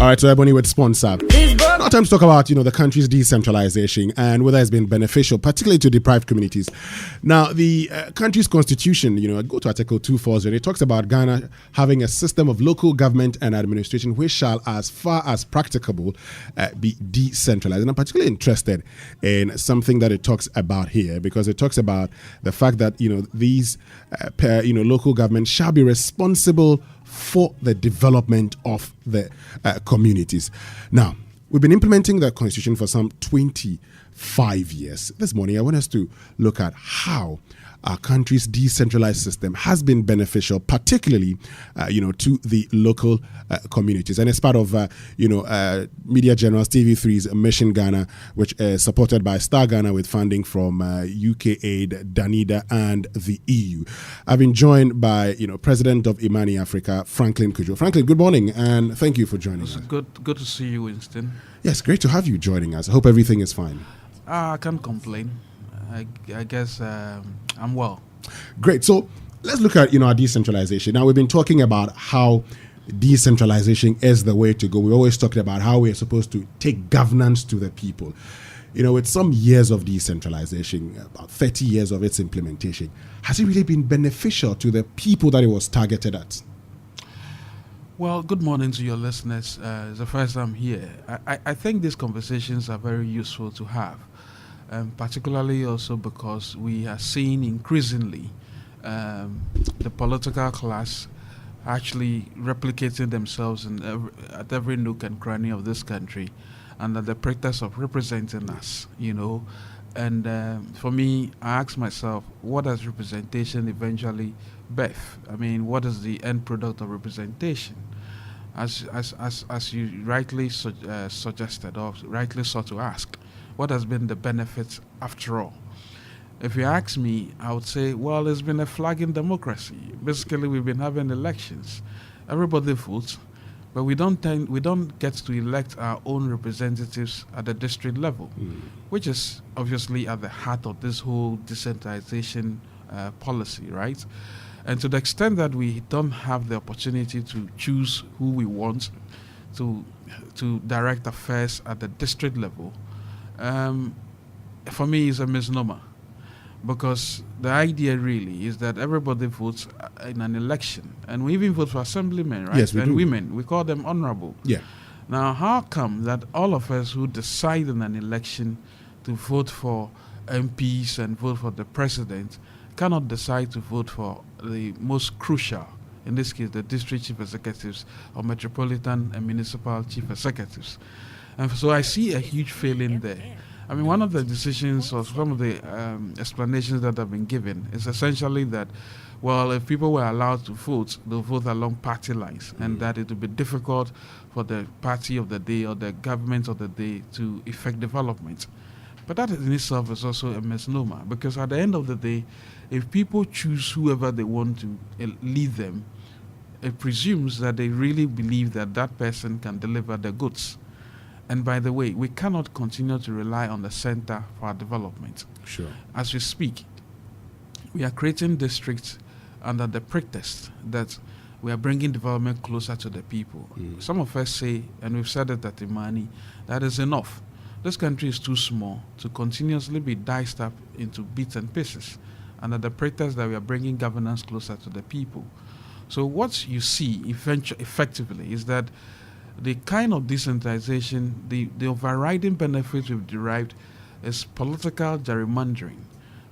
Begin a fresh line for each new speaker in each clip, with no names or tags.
All right, so Ebony with sponsor. Now time to talk about, the country's decentralization and whether it's been beneficial, particularly to deprived communities. Now, the country's constitution, go to Article 240, and it talks about Ghana having a system of local government and administration which shall, as far as practicable, be decentralized. And I'm particularly interested in something that it talks about here, because it talks about the fact that, these, local governments shall be responsible for the development of the communities. Now, we've been implementing the constitution for some 25 years. This morning, I want us to look at how our country's decentralized system has been beneficial, particularly, to the local communities. And it's part of, Media Generals TV3's Mission Ghana, which is supported by Star Ghana with funding from UK Aid, Danida, and the EU. I've been joined by, President of Imani Africa, Franklin Kujo. Franklin, good morning, and thank you for joining us.
Good to see you, Winston.
Yes, great to have you joining us. I hope everything is fine.
I can't complain. I guess I'm well.
Great. So let's look at, our decentralization. Now, we've been talking about how decentralization is the way to go. We always talked about how we're supposed to take governance to the people. With some years of decentralization, about 30 years of its implementation, has it really been beneficial to the people that it was targeted at?
Well, good morning to your listeners. It's the first time here. I think these conversations are very useful to have. Particularly also because we are seeing increasingly the political class actually replicating themselves at every nook and cranny of this country under the pretext of representing us, And for me, I ask myself, what does representation eventually birth? I mean, what is the end product of representation? As you rightly suggested or rightly sought to ask, what has been the benefits after all? If you ask me, I would say, well, it's been a flagging democracy. Basically, we've been having elections. Everybody votes, but we don't get to elect our own representatives at the district level, which is obviously at the heart of this whole decentralization policy, right? And to the extent that we don't have the opportunity to choose who we want to direct affairs at the district level, for me, it's a misnomer, because the idea really is that everybody votes in an election, and we even vote for assemblymen, right?
Yes, we do.
Women, we call them honorable.
Yeah.
Now, how come that all of us who decide in an election to vote for MPs and vote for the president cannot decide to vote for the most crucial, in this case, the district chief executives or metropolitan and municipal chief executives? And so I see a huge failing there. I mean, one of the decisions or some of the explanations that have been given is essentially that, well, if people were allowed to vote, they'll vote along party lines, and that it would be difficult for the party of the day or the government of the day to effect development. But that in itself is also a misnomer, because at the end of the day, if people choose whoever they want to lead them, it presumes that they really believe that that person can deliver the goods. And by the way, we cannot continue to rely on the center for our development.
Sure.
As we speak, we are creating districts under the pretext that we are bringing development closer to the people. Some of us say, and we've said it at Imani, that is enough. This country is too small to continuously be diced up into bits and pieces under the pretext that we are bringing governance closer to the people. So what you see effectively is that the kind of decentralization, the overriding benefit we've derived is political gerrymandering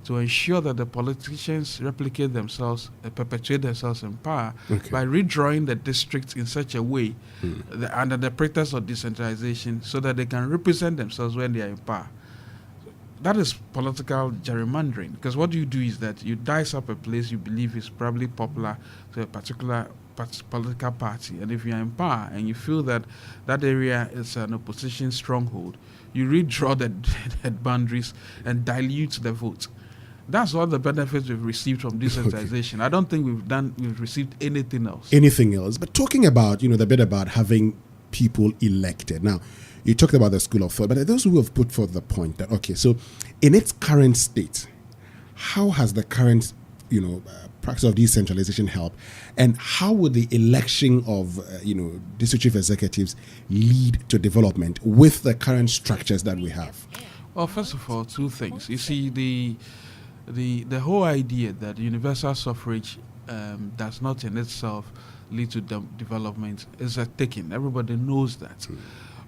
to ensure that the politicians replicate themselves, perpetuate themselves in power by redrawing the districts in such a way under the pretext of decentralization so that they can represent themselves when they are in power. That is political gerrymandering, because what you do is that you dice up a place you believe is probably popular to a particular political party, and if you are in power and you feel that that area is an opposition stronghold, you redraw the boundaries and dilute the vote. That's all the benefits we've received from decentralization. I don't think we've received anything else.
But talking about, the bit about having people elected. Now, you talked about the school of thought, but those who have put forth the point that, so in its current state, how has the current, practice of decentralization help? And how would the election of, district chief executives lead to development with the current structures that we have?
Well, first of all, two things. You see, the whole idea that universal suffrage does not in itself lead to development is a taking. Everybody knows that.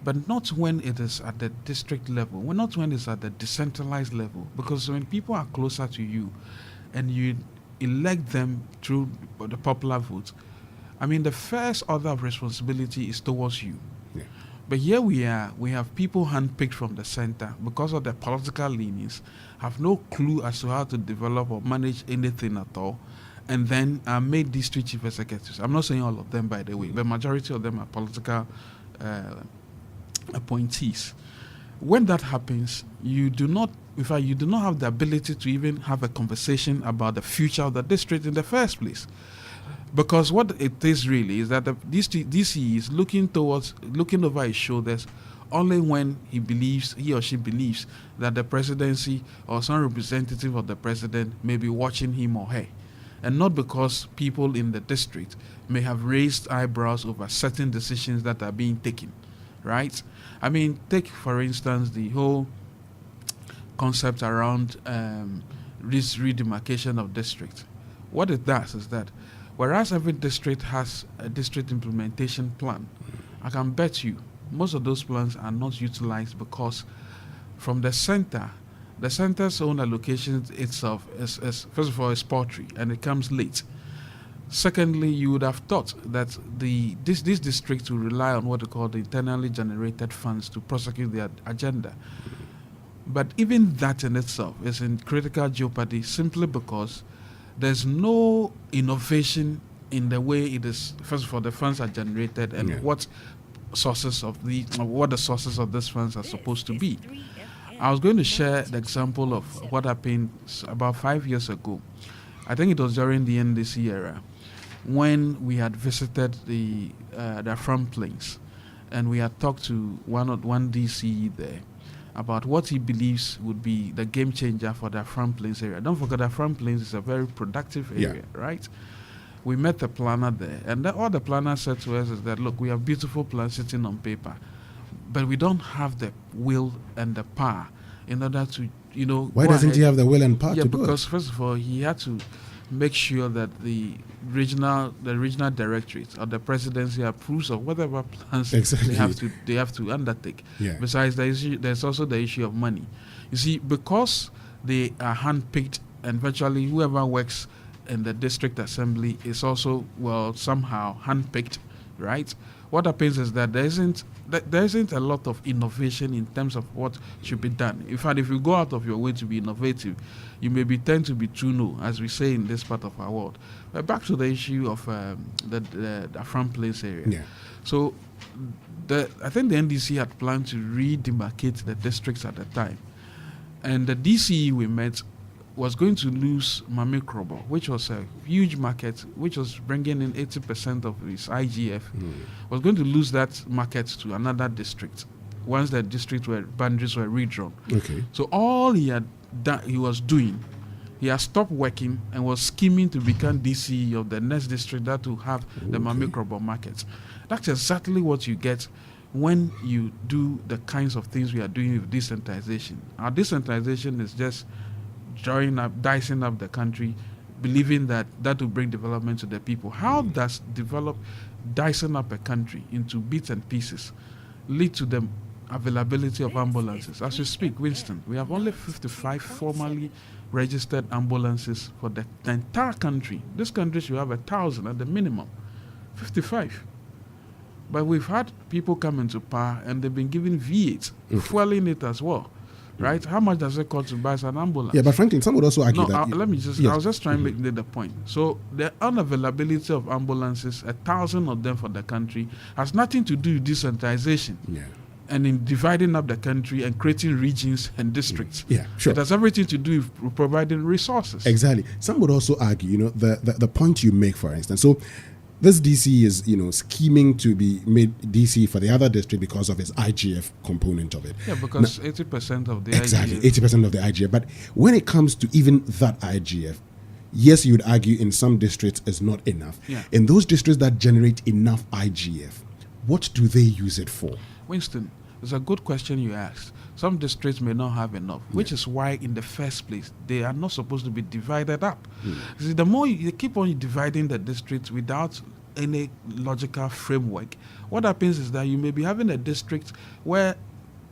But not when it is at the district level, not when it's at the decentralized level. Because when people are closer to you and you elect them through the popular vote, I mean, the first order of responsibility is towards you.
Yeah.
But here we have people handpicked from the center because of their political leanings, have no clue as to how to develop or manage anything at all, and then made district chief executives. I'm not saying all of them, by the way. The majority of them are political appointees. When that happens, you do not have the ability to even have a conversation about the future of the district in the first place. Because what it is really is that the DC is looking over his shoulders only when he or she believes that the presidency or some representative of the president may be watching him or her, and not because people in the district may have raised eyebrows over certain decisions that are being taken, right? I mean, take for instance the whole concept around this redemarcation of district. What it does is that whereas every district has a district implementation plan, I can bet you most of those plans are not utilized because from the center's own allocation itself is first of all, is paltry and it comes late. Secondly, you would have thought that this district will rely on what they call the internally generated funds to prosecute their agenda. But even that in itself is in critical jeopardy simply because there's no innovation in the way it is. First of all, the funds are generated and what the sources of these funds are supposed to be. I was going to share the example of what happened about 5 years ago. I think it was during the NDC era when we had visited the front plains, and we had talked to one DC there about what he believes would be the game changer for the front plains area. Don't forget that front plains is a very productive area, right? We met the planner there, and all the planner said to us is that, look, we have beautiful plans sitting on paper, but we don't have the will and the power in order to,
Why doesn't he have the will and power to do it?
Yeah, because first of all, he had to make sure that the regional directorate or the presidency approves of whatever plans they have to undertake.
Yeah.
Besides, there's also the issue of money. You see, because they are handpicked and virtually whoever works in the district assembly is also somehow handpicked, right? What happens is that there isn't a lot of innovation in terms of what should be done. In fact, if you go out of your way to be innovative, you may tend to be too low, as we say in this part of our world. But back to the issue of the front place area.
Yeah.
So I think the NDC had planned to redemarcate the districts at the time. And the DCE we met was going to lose Mamikrobo, which was a huge market, which was bringing in 80% of its IGF, was going to lose that market to another district once the district boundaries were redrawn.
Okay.
So all he had done, he was doing, he had stopped working and was scheming to become DCE of the next district that will have the Mamikrobo market. That's exactly what you get when you do the kinds of things we are doing with decentralization. Our decentralization is just dicing up the country, believing that will bring development to the people. How does dicing up a country into bits and pieces lead to the availability of ambulances? As we speak, Winston, we have only 55 formally registered ambulances for the entire country. This country should have 1,000 at the minimum. 55. But we've had people come into power and they've been given V8, fueling it as well. Right? How much does it cost to buy an ambulance?
Yeah, but Franklin, some would also argue that...
I was just trying to make the point. So the unavailability of ambulances, 1,000 of them for the country, has nothing to do with decentralization.
Yeah.
And in dividing up the country and creating regions and districts.
Yeah, sure.
It has everything to do with providing resources.
Exactly. Some would also argue, the point you make, for instance. So this DC is, scheming to be made DC for the other district because of its IGF component of it.
Yeah, because 80% of the
IGF. Exactly, 80% of the IGF. But when it comes to even that IGF, yes, you would argue in some districts is not enough.
Yeah.
In those districts that generate enough IGF, what do they use it for?
Winston, it's a good question you asked. Some districts may not have enough, which is why in the first place, they are not supposed to be divided up. See, the more you keep on dividing the districts without any logical framework, what happens is that you may be having a district where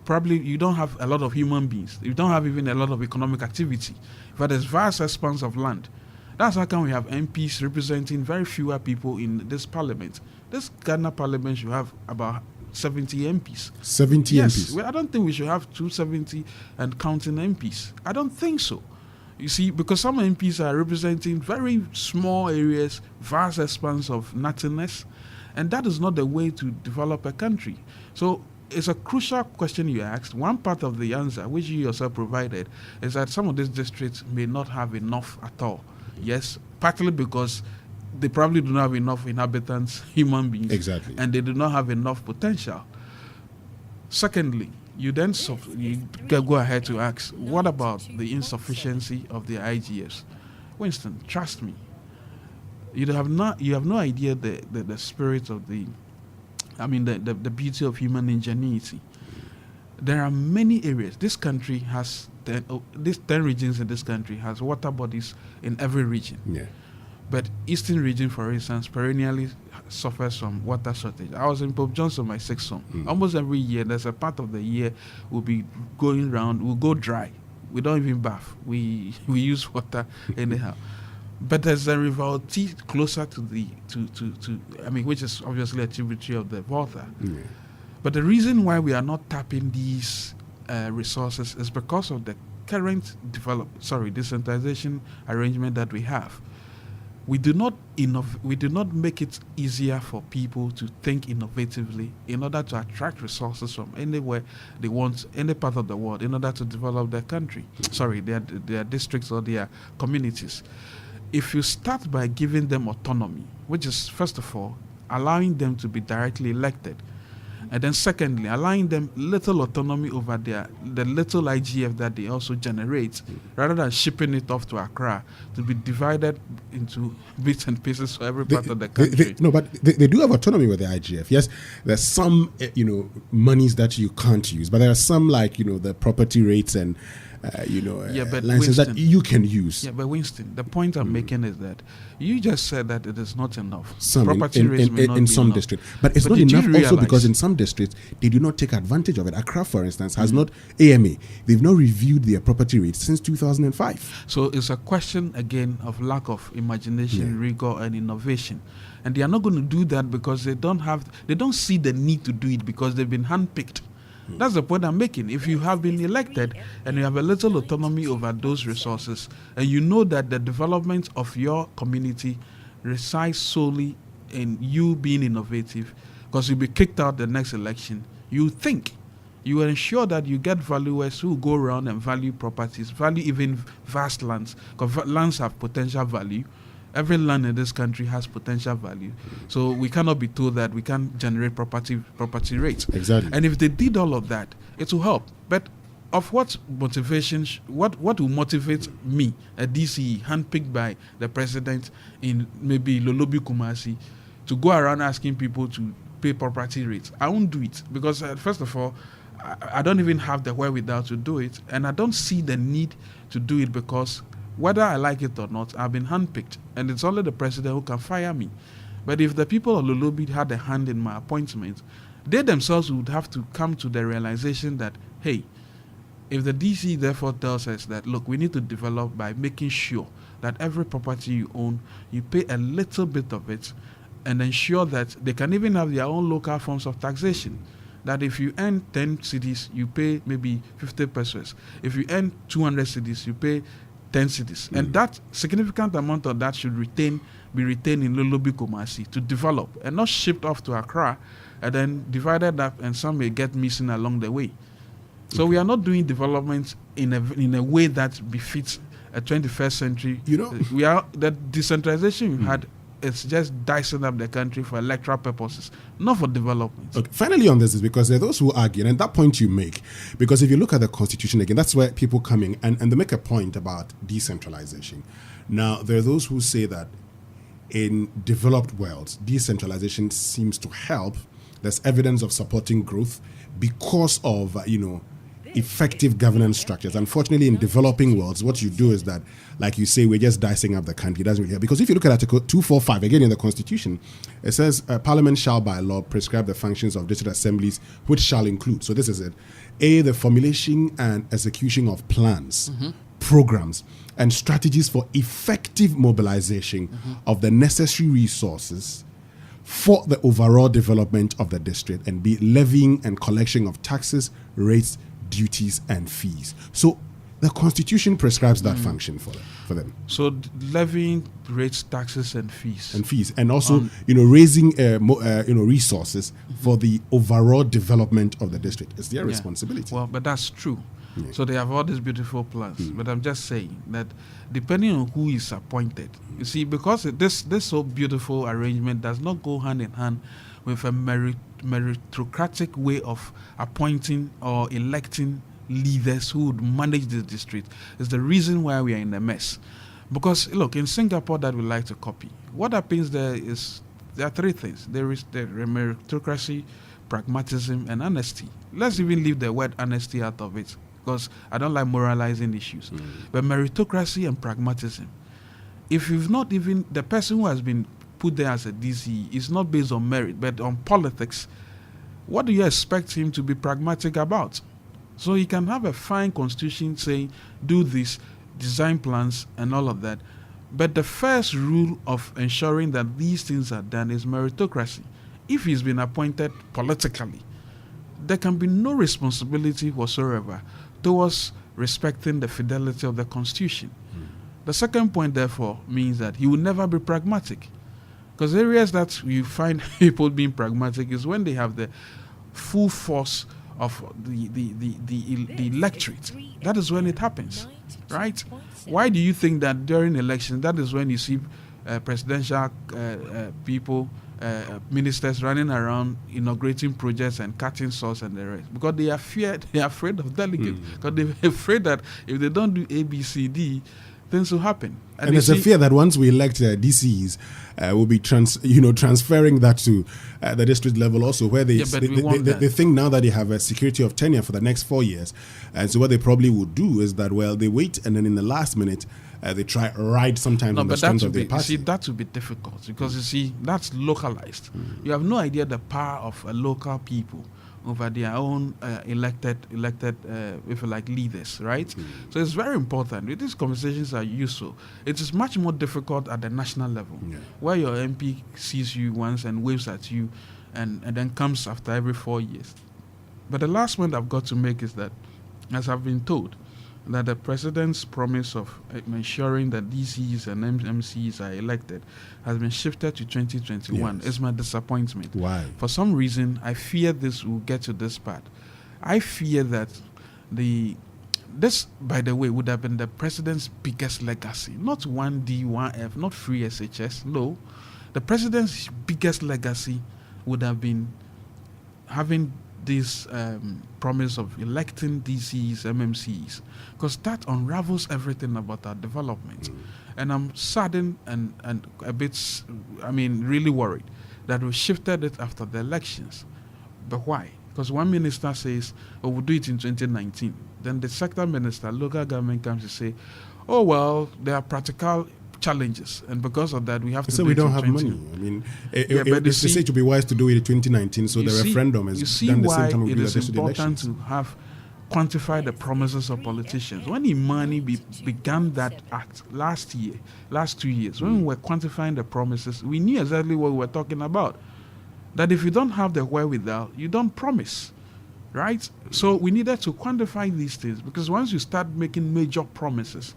probably you don't have a lot of human beings. You don't have even a lot of economic activity. But there's vast expanse of land. That's how come we have MPs representing very fewer people in this parliament. This Ghana parliament should have about 70 MPs.
70
yes,
MPs?
Well, I don't think we should have 270 and counting MPs. I don't think so. You see, because some MPs are representing very small areas, vast expanse of nothingness, and that is not the way to develop a country. So it's a crucial question you asked. One part of the answer, which you yourself provided, is that some of these districts may not have enough at all. Yes, partly because they probably do not have enough inhabitants, human beings.
Exactly.
And they do not have enough potential. Secondly, you then you go ahead to ask, what about the insufficiency of the IGFs? Winston, trust me, you have no idea the spirit of the beauty of human ingenuity. There are many areas. This country has 10 regions in this country has water bodies in every region.
Yeah.
But Eastern region, for instance, perennially suffers from water shortage. I was in Pope Johnson, my sixth son. Almost every year, there's a part of the year we'll be going around, we'll go dry. We don't even bath. We use water anyhow. But there's a river Oti closer to which is obviously a tributary of the Volta.
Yeah.
But the reason why we are not tapping these resources is because of the current decentralization arrangement that we have. We do not make it easier for people to think innovatively in order to attract resources from anywhere they want, any part of the world, in order to develop their country. Their districts or their communities. If you start by giving them autonomy, which is first of all allowing them to be directly elected, and then secondly, allowing them little autonomy over the little IGF that they also generate, rather than shipping it off to Accra to be divided into bits and pieces for every part of the country.
But they do have autonomy with the IGF. Yes, there's some monies that you can't use, but there are some like the property rates and licenses that you can use.
Yeah, but Winston, the point I'm making is that you just said that it is not enough.
Some
property rates may not
in
be
some
enough.
districts, but it's not enough also because in some districts they do not take advantage of it. Accra, for instance, has not AMA. They've not reviewed their property rates since 2005.
So it's a question again of lack of imagination, rigor, and innovation. And they are not going to do that because they don't see the need to do it because they've been handpicked. That's the point I'm making. If you have been elected and you have a little autonomy over those resources, and you know that the development of your community resides solely in you being innovative, because you'll be kicked out the next election, you will ensure that you get valuers who go around and value properties, value even vast lands, because lands have potential value. Every land in this country has potential value. So we cannot be told that we can't generate property rates.
Exactly.
And if they did all of that, it will help. But of what motivation, what will motivate me, a DCE, handpicked by the president in maybe Lolobi Kumasi, to go around asking people to pay property rates? I won't do it because, first of all, I don't even have the wherewithal to do it. And I don't see the need to do it because whether I like it or not, I've been handpicked, and it's only the president who can fire me. But if the people of Lolobi had a hand in my appointment, they themselves would have to come to the realization that, hey, if the DC therefore tells us that, look, we need to develop by making sure that every property you own, you pay a little bit of it, and ensure that they can even have their own local forms of taxation. That if you earn 10 cedis, you pay maybe 50 pesos. If you earn 200 cedis, you pay 10 cities. And that significant amount of that should be retained in Lolobi Kumasi to develop and not shipped off to Accra and then divided up, and some may get missing along the way. So we are not doing development in a way that befits a 21st century.
You know,
we are the decentralization we had it's just dicing up the country for electoral purposes, not for development.
Okay. Finally on this is because there are those who argue, and that point you make, because if you look at the Constitution again, that's where people come in and they make a point about decentralization. Now, there are those who say that in developed worlds, decentralization seems to help. There's evidence of supporting growth because of, effective governance structures. Unfortunately, in developing worlds, what you do is that, like you say, we're just dicing up the country. It doesn't really help. Because if you look at Article 245, again in the Constitution, it says Parliament shall by law prescribe the functions of district assemblies, which shall include, so this is it, A, the formulation and execution of plans, programs, and strategies for effective mobilization of the necessary resources for the overall development of the district, and B, levying and collection of taxes, rates, duties, and fees. So the Constitution prescribes that function for them.
So levying rates, taxes, and fees.
And also, raising, resources for the overall development of the district. It's their responsibility.
Well, but that's true. Yeah. So they have all these beautiful plans. But I'm just saying that depending on who is appointed, you see, because this so beautiful arrangement does not go hand in hand with a meritocratic way of appointing or electing leaders who would manage this district, is the reason why we are in a mess. Because, look, in Singapore that we like to copy, what happens there are three things. There is the meritocracy, pragmatism, and honesty. Let's even leave the word honesty out of it, because I don't like moralizing issues. But meritocracy and pragmatism, if you've not even, the person who has been put there as a DC is not based on merit, but on politics, what do you expect him to be pragmatic about? So he can have a fine constitution saying, do this, design plans, and all of that. But the first rule of ensuring that these things are done is meritocracy. If he's been appointed politically, there can be no responsibility whatsoever towards respecting the fidelity of the Constitution. The second point, therefore, means that he will never be pragmatic. Because areas that you find people being pragmatic is when they have the full force of the electorate. That is when it happens, right? Why do you think that during elections, that is when you see presidential people, ministers running around inaugurating projects and cutting source and the rest? Because they are afraid of delegates. Because they're afraid that if they don't do A, B, C, D, things will happen.
And there's a fear that once we elect DCs, we'll be transferring that to the district level also, where they think now that they have a security of tenure for the next 4 years. And so what they probably would do is that, well, they wait, and then in the last minute, they try ride sometimes on the strength of their party.
See, that would be difficult because, you see, that's localized. You have no idea the power of a local people over their own elected, if you like, leaders, right? So it's very important. These conversations are useful. It is much more difficult at the national level, where your MP sees you once and waves at you, and then comes after every 4 years. But the last point I've got to make is that, as I've been told, that the president's promise of ensuring that DCs and MCs are elected has been shifted to 2021. Yes. Is my disappointment.
Why?
For some reason, I fear this will get to this part. I fear that this, by the way, would have been the president's biggest legacy. Not 1D, 1F, not free SHS. No. The president's biggest legacy would have been having this promise of electing DCs, MMCs, because that unravels everything about our development. And I'm saddened and a bit, really worried that we shifted it after the elections. But why? Because one minister says, we'll do it in 2019. Then the sector minister, local government, comes to say, oh, well, there are practical challenges, and because of that we have to
so we don't have money. They say it would be wise to do it in 2019, so the referendum is done the same time.
It is important to have quantify the promises of politicians. When Imani began that act last 2 years, when we were quantifying the promises, we knew exactly what we were talking about. That if you don't have the wherewithal, you don't promise, right? So we needed to quantify these things, because once you start making major promises,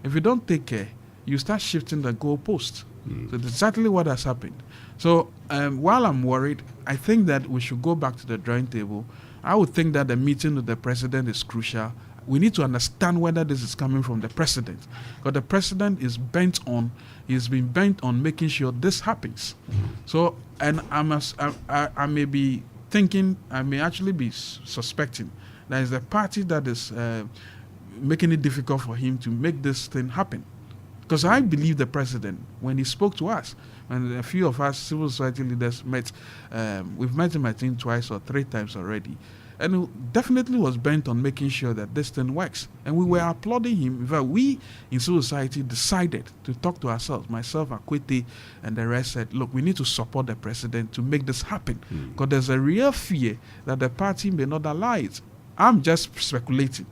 if you don't take care, you start shifting the goalpost. So that's exactly what has happened. So while I'm worried, I think that we should go back to the drawing table. I would think that the meeting with the president is crucial. we need to understand whether this is coming from the president, because the president is he's been bent on making sure this happens. So, and I may be thinking, I may actually be suspecting that is the party that is making it difficult for him to make this thing happen. Because I believe the president, when he spoke to us, and a few of us civil society leaders met, we've met him I think twice or three times already, and he definitely was bent on making sure that this thing works. And we were applauding him. In fact, we in civil society decided to talk to ourselves, myself, Akwete, and the rest said, look, we need to support the president to make this happen. Because there's a real fear that the party may not allow it. I'm just speculating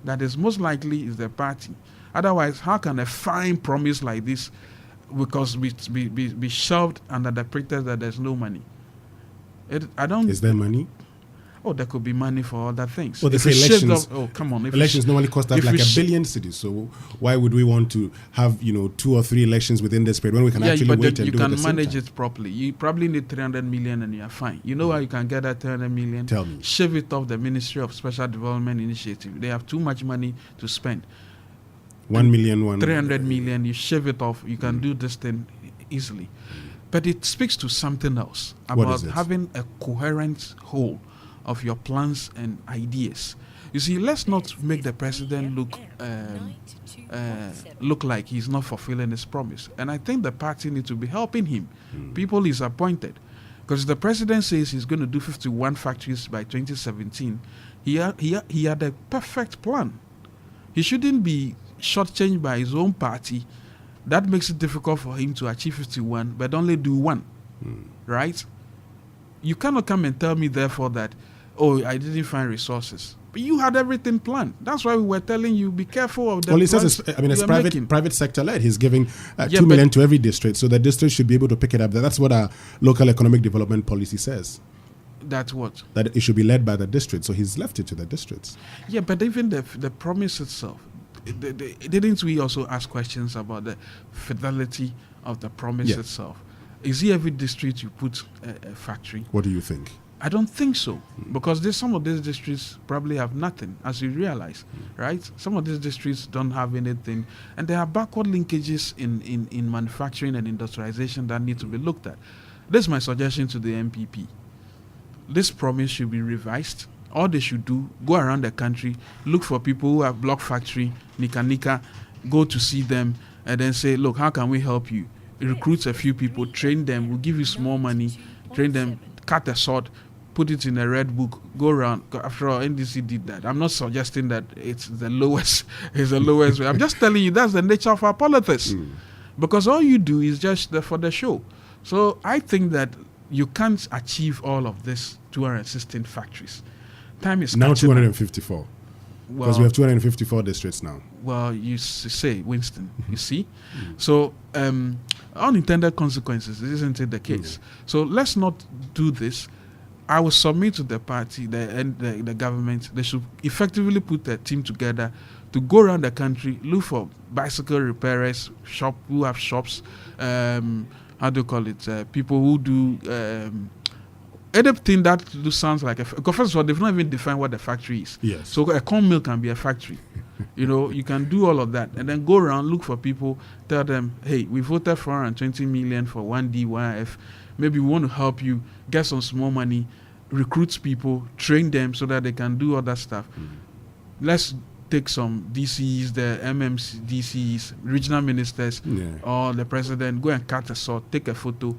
that is most likely is the party. Otherwise, how can a fine promise like this because be shoved under the pretext that there's no money? Is
there money?
Oh, there could be money for other things.
Well, they say elections.
Come on.
Elections normally cost us like $1 billion cities. So why would we want to have 2 or 3 elections within this period when we can actually wait and do it?
You can manage it properly. You probably need 300 million and you're fine. You know how you can get that 300 million?
Tell me.
Shave it off the Ministry of Special Development Initiative. They have too much money to spend.
1 million,
300 million. You shave it off. You can do this thing easily. But it speaks to something else about having a coherent whole of your plans and ideas. You see, let's not make the president look like he's not fulfilling his promise. And I think the party needs to be helping him. People is appointed. Because the president says he's going to do 51 factories by 2017. He had a perfect plan. He shouldn't be shortchanged by his own party. That makes it difficult for him to achieve 51, but only do 1. Right? You cannot come and tell me, therefore, that I didn't find resources. But you had everything planned. That's why we were telling you, be careful of the
Well, he says it's private sector led. He's giving 2 million to every district, so the district should be able to pick it up. That's what our local economic development policy says.
That's what?
That it should be led by the district, so he's left it to the districts.
Yeah, but even the promise itself, didn't we also ask questions about the fidelity of the promise itself? Is it every district you put a factory?
What do you think?
I don't think so, because some of these districts probably have nothing, as you realize, right? Some of these districts don't have anything, and there are backward linkages in manufacturing and industrialization that need to be looked at. This is my suggestion to the MPP. This promise should be revised. All they should do, go around the country, look for people who have block factory, nika, go to see them, and then say, look, how can we help you? Recruit a few people, train them, we'll give you small money, train them, cut a sword, put it in a red book, go around. After all, NDC did that. I'm not suggesting that it's the lowest way. I'm just telling you that's the nature of our politics. Because all you do is just for the show. So I think that you can't achieve all of this 216 factories. Time is
now 254. Because we have 254 districts now.
Well, you say, Winston, you see? So unintended consequences, isn't it the case? So let's not do this. I will submit to the party and the government. They should effectively put a team together to go around the country, look for bicycle repairers, who have shops, how do you call it? People who do anything that sounds like because first of all, they've not even defined what the factory is.
Yes.
So a corn mill can be a factory. You can do all of that and then go around, look for people, tell them, hey, we voted 420 million for 1D1F. Maybe we want to help you get some small money, recruit people, train them so that they can do other stuff. Let's take some DCs, the MMC DCs, regional ministers, or the president, go and cut a sword, take a photo,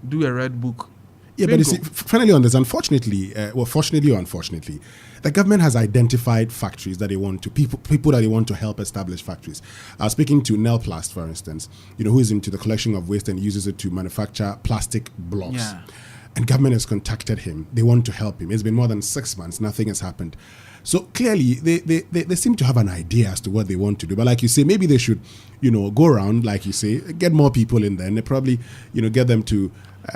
do a red book.
Yeah, but you see, finally on this, unfortunately, fortunately or unfortunately, the government has identified factories that they want to, people that they want to help establish factories. I was speaking to Nelplast, for instance, who is into the collection of waste and uses it to manufacture plastic blocks.
Yeah.
And government has contacted him. They want to help him. It's been more than 6 months. Nothing has happened. So clearly, they seem to have an idea as to what they want to do. But like you say, maybe they should, go around, like you say, get more people in there, and they probably, get them to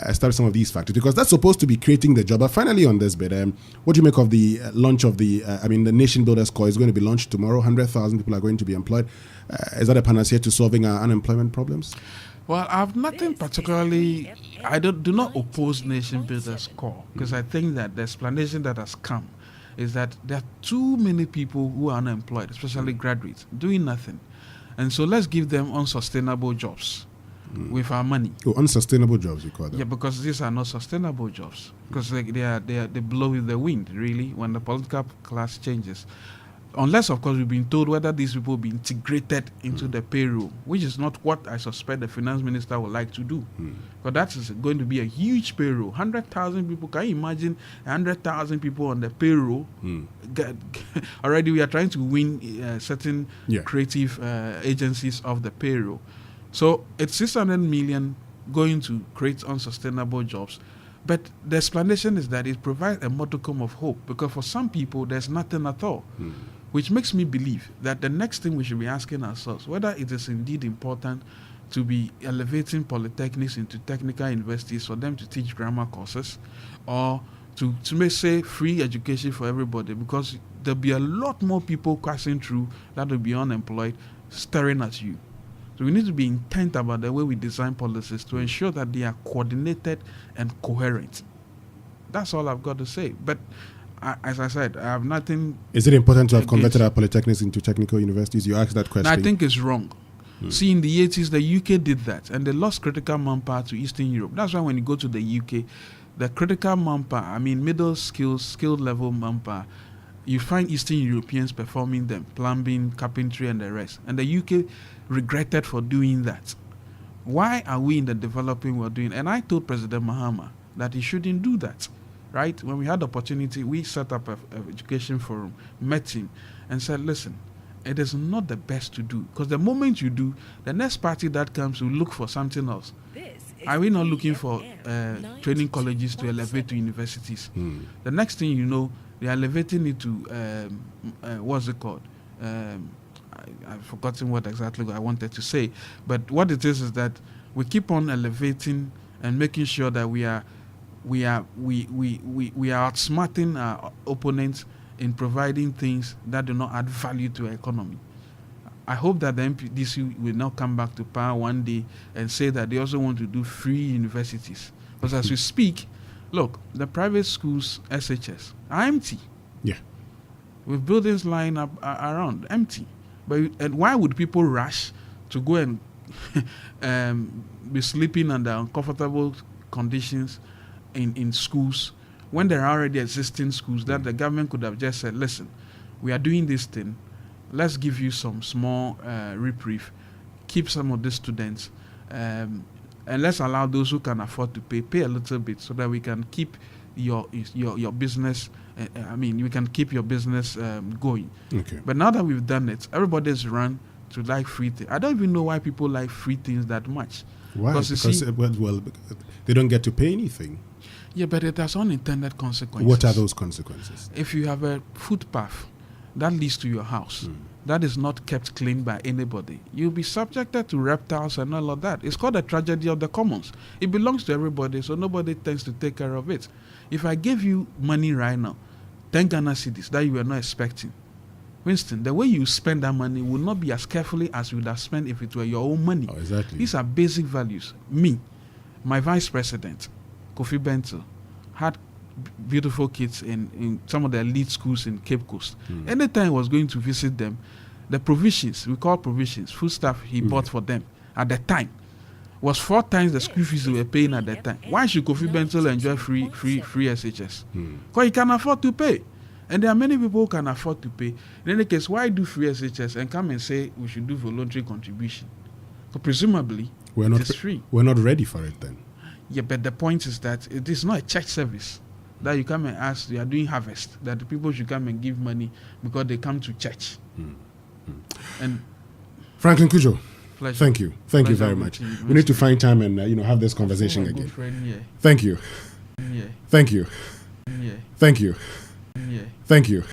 establish some of these factories, because that's supposed to be creating the job. But finally on this bit, what do you make of the launch of the Nation Builders Corps is going to be launched tomorrow. 100,000 people are going to be employed. Is that a panacea to solving our unemployment problems?
Well, I have nothing particularly. I do not oppose Nation Builders Corps, because I think that the explanation that has come is that there are too many people who are unemployed, especially graduates, doing nothing. And so let's give them unsustainable jobs with our money.
Oh, unsustainable jobs, you call them?
Yeah, because these are not sustainable jobs. Because they blow with the wind, really, when the political class changes. Unless, of course, we've been told whether these people will be integrated into the payroll, which is not what I suspect the finance minister would like to do. But that is going to be a huge payroll. 100,000 people. Can you imagine 100,000 people on the payroll? Already we are trying to win certain creative agencies off the payroll. So it's 600 million going to create unsustainable jobs. But the explanation is that it provides a modicum of hope, because for some people there's nothing at all. Which makes me believe that the next thing we should be asking ourselves, whether it is indeed important to be elevating polytechnics into technical universities for them to teach grammar courses, or to say free education for everybody, because there'll be a lot more people passing through that will be unemployed, staring at you. So we need to be intent about the way we design policies to ensure that they are coordinated and coherent. That's all I've got to say. But as I said, I have nothing.
Is it important to have converted our polytechnics into technical universities? You asked that question.
No, I think it's wrong. See, in the 80s, the UK did that, and they lost critical manpower to Eastern Europe. That's why when you go to the UK, the critical manpower, middle skilled level manpower, you find Eastern Europeans performing them, plumbing, carpentry, and the rest. And the UK regretted for doing that. Why are we in the developing world doing? And I told President Mahama that he shouldn't do that. Right? When we had the opportunity, we set up an education forum, met him, and said, listen, it is not the best to do. Because the moment you do, the next party that comes will look for something else. Are we not looking for training colleges to elevate to universities? The next thing you know, they are elevating it to, what's it called? I've forgotten what exactly I wanted to say. But what it is that we keep on elevating and making sure that we are outsmarting our opponents in providing things that do not add value to our economy. I hope that the MPDC will now come back to power one day and say that they also want to do free universities. Because as we speak, look, the private schools, SHS, are empty.
Yeah.
With buildings lying up around, empty. And why would people rush to go and be sleeping under uncomfortable conditions in schools when there are already existing schools that the government could have just said, listen, we are doing this thing, let's give you some small reprieve, keep some of the students, and let's allow those who can afford to pay a little bit, so that we can keep your business, we can keep your business going. Okay. But now that we've done it, everybody's run to like free things. I don't even know why people like free things that much.
Why? Because they don't get to pay anything.
Yeah, but it has unintended consequences.
What are those consequences?
If you have a footpath that leads to your house, that is not kept clean by anybody, you'll be subjected to reptiles and all of that. It's called a tragedy of the commons. It belongs to everybody, so nobody tends to take care of it. If I gave you money right now, 10 Ghana cedis that you were not expecting, Winston, the way you spend that money will not be as carefully as you would have spent if it were your own money.
Oh, exactly.
These are basic values. Me, my vice president, Kofi Bentil, had beautiful kids in some of the elite schools in Cape Coast. Anytime I was going to visit them, the provisions, we call provisions, food stuff he bought for them at the time was 4 times the school fees they were paying at that time. Why should Kofi Bentil enjoy free SHS? Because he can afford to pay. And there are many people who can afford to pay. In any case, why do free SHS and come and say we should do voluntary contribution? So presumably, it's free.
We're not ready for it then.
Yeah, but the point is that it is not a church service that you come and ask, you are doing harvest, that the people should come and give money because they come to church. And
Franklin Kujo,
pleasure.
Thank you. Thank you very much. We need to find time and have this conversation again. Thank you. Thank you. Thank you. Thank you.